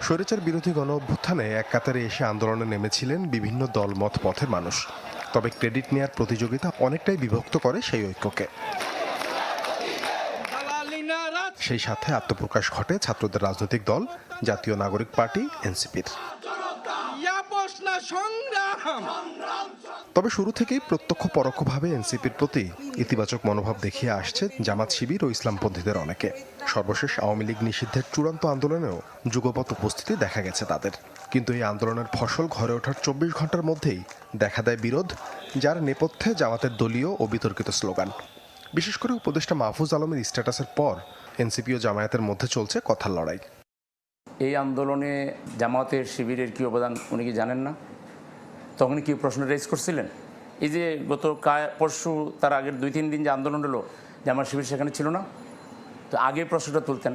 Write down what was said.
স্বৈরাচার বিরোধী গণ অভ্যুত্থানে এক কাতারে এসে আন্দোলনে নেমেছিলেন বিভিন্ন দলমত পথের মানুষ। তবে ক্রেডিট নেয়ার প্রতিযোগিতা অনেকটাই বিভক্ত করে সেই ঐক্যকে। সেই সাথে আত্মপ্রকাশ ঘটে ছাত্রদের রাজনৈতিক দল জাতীয় নাগরিক পার্টি এনসিপির। তবে শুরু থেকেই প্রত্যক্ষ পরোক্ষভাবে এনসিপির প্রতি ইতিবাচক মনোভাব দেখিয়ে আসছে জামাত শিবির ও ইসলামপন্থীদের অনেকে। সর্বশেষ আওয়ামী লীগ নিষিদ্ধের চূড়ান্ত আন্দোলনেও যুগপৎ উপস্থিতি দেখা গেছে তাদের। কিন্তু এই আন্দোলনের ফসল ঘরে ওঠার ২৪ ঘন্টার মধ্যেই দেখা দেয় বিরোধ, যার নেপথ্যে জামাতের দলীয় ও বিতর্কিত স্লোগান। বিশেষ করে উপদেষ্টা মাহফুজ আলমের স্ট্যাটাসের পর এনসিপি ও জামায়াতের মধ্যে চলছে কথার লড়াই। এই আন্দোলনে জামাতের শিবিরের কি অবদান উনি কি জানেন না? তখন কি প্রশ্ন রেজ করছিলেন? এই যে গত পরশু তার আগের ২-৩ দিন যে আন্দোলন হলো, জামাত শিবির সেখানে ছিল না, তো আগে প্রশ্নটা তুলতেন।